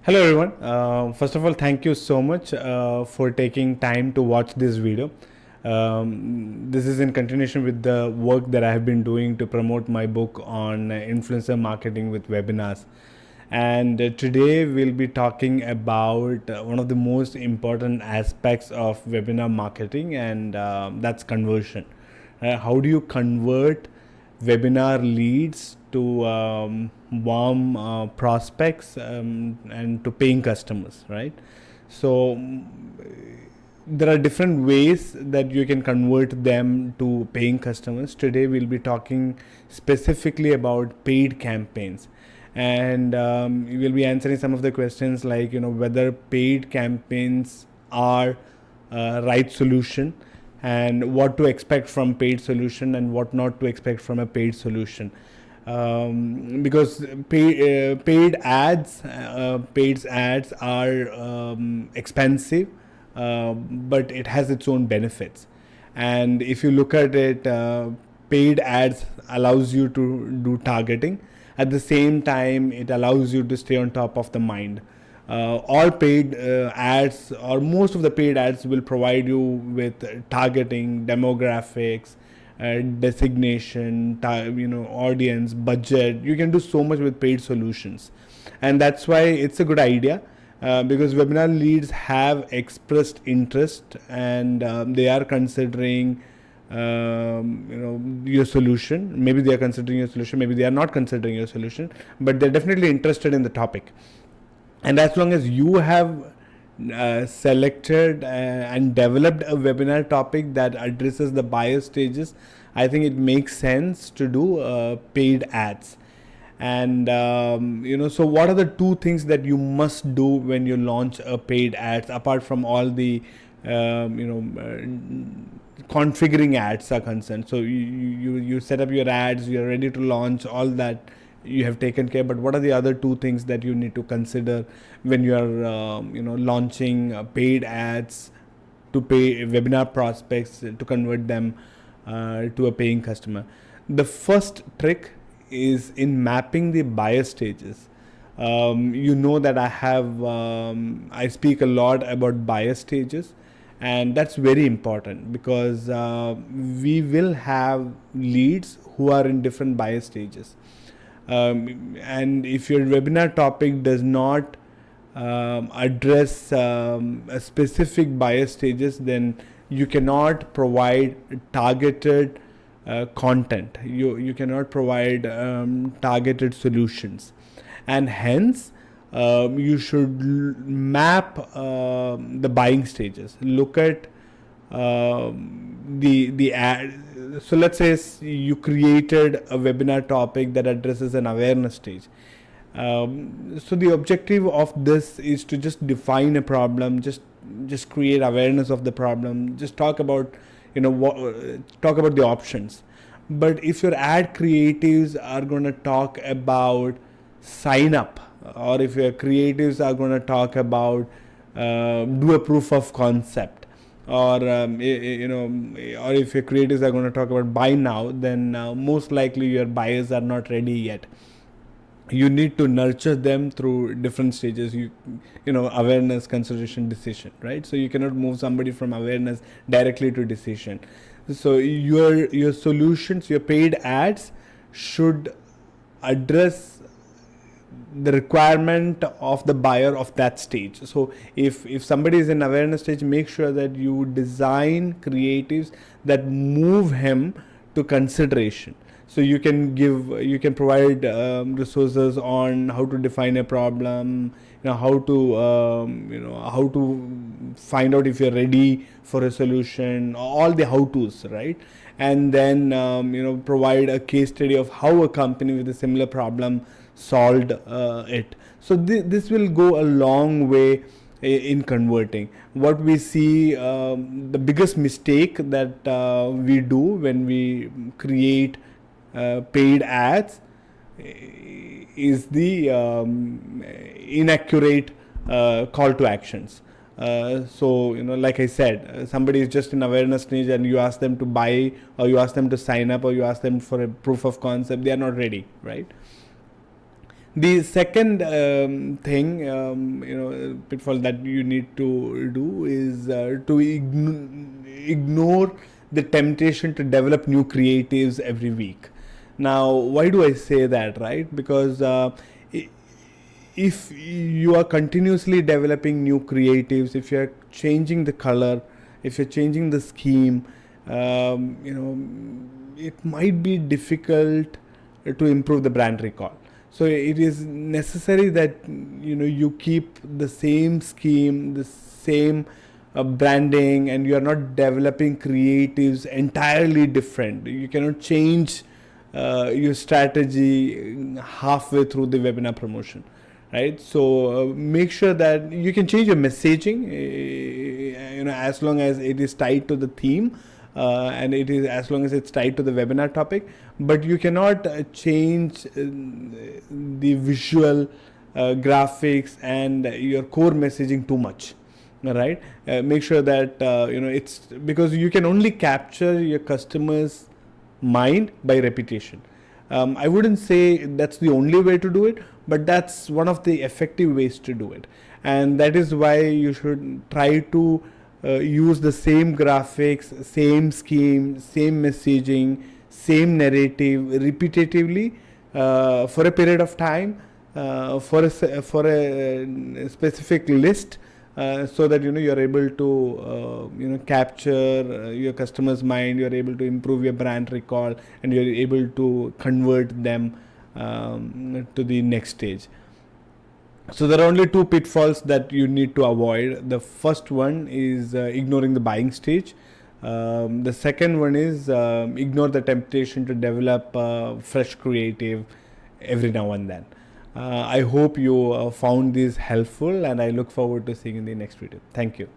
Hello everyone. First of all, thank you so much for taking time to watch this video. This is in continuation with the work that I have been doing to promote my book on influencer marketing with webinars. And today we'll be talking about one of the most important aspects of webinar marketing, and that's conversion. How do you convert webinar leads to warm prospects and to paying customers, right? So there are different ways that you can convert them to paying customers. Today we'll be talking specifically about paid campaigns, and we'll be answering some of the questions like whether paid campaigns are right solution, and what to expect from paid solution and what not to expect from a paid solution. Because paid ads are expensive, but it has its own benefits. And if you look at it, paid ads allows you to do targeting. At the same time, it allows you to stay on top of the mind. All paid ads, or most of the paid ads, will provide you with targeting, demographics, designation, audience, budget. You can do so much with paid solutions, and that's why it's a good idea. Because webinar leads have expressed interest, and they are considering your solution. Maybe they are considering your solution, maybe they are not considering your solution, but they're definitely interested in the topic. And as long as you have selected and developed a webinar topic that addresses the buyer stages, I think it makes sense to do paid ads. And so what are the two things that you must do when you launch a paid ads, apart from all the configuring ads are concerned? So you set up your ads, you're ready to launch, all that you have taken care. But what are the other two things that you need to consider when you are launching paid ads to pay webinar prospects, to convert them to a paying customer? The first trick is in mapping the buyer stages. That I speak a lot about buyer stages, and that's very important because we will have leads who are in different buyer stages. And if your webinar topic does not address a specific buyer stages, then you cannot provide targeted content. You cannot provide targeted solutions, and hence you should map the buying stages. Look at the ad. So let's say you created a webinar topic that addresses an awareness stage. So the objective of this is to just define a problem, just create awareness of the problem, just talk about talk about the options. But if your ad creatives are going to talk about sign up, or if your creatives are going to talk about do a proof of concept, or or if your creatives are going to talk about buy now, then most likely your buyers are not ready yet. You need to nurture them through different stages. Awareness, consideration, decision, right? So you cannot move somebody from awareness directly to decision. So your solutions, your paid ads, should address the requirement of the buyer of that stage. So if somebody is in awareness stage, make sure that you design creatives that move him to consideration. So you can provide resources on how to define a problem, how to find out if you're ready for a solution, all the how to's, right? And then provide a case study of how a company with a similar problem solved it. So this will go a long way in converting. What we see, the biggest mistake that we do when we create paid ads is the inaccurate call to actions. So like I said, somebody is just in awareness stage and you ask them to buy, or you ask them to sign up, or you ask them for a proof of concept, they are not ready, right? The second thing, pitfall that you need to do is to ignore the temptation to develop new creatives every week. Now, why do I say that, right? Because if you are continuously developing new creatives, if you're changing the color, if you're changing the scheme, it might be difficult to improve the brand recall. So it is necessary that you keep the same scheme, the same branding, and you are not developing creatives entirely different. You cannot change your strategy halfway through the webinar promotion, right? So make sure that you can change your messaging, as long as it is tied to the theme, and it is as long as it's tied to the webinar topic. But you cannot change the visual graphics and your core messaging too much. All right, make sure that it's because you can only capture your customers' mind by repetition. I wouldn't say that's the only way to do it, but that's one of the effective ways to do it. And that is why you should try to use the same graphics, same scheme, same messaging, same narrative repetitively for a period of time, for a specific list, so that you're able to capture your customer's mind, you're able to improve your brand recall, and you're able to convert them to the next stage. So there are only two pitfalls that you need to avoid. The first one is ignoring the buying stage. The second one is ignore the temptation to develop fresh creative every now and then. I hope you found this helpful, and I look forward to seeing you in the next video. Thank you.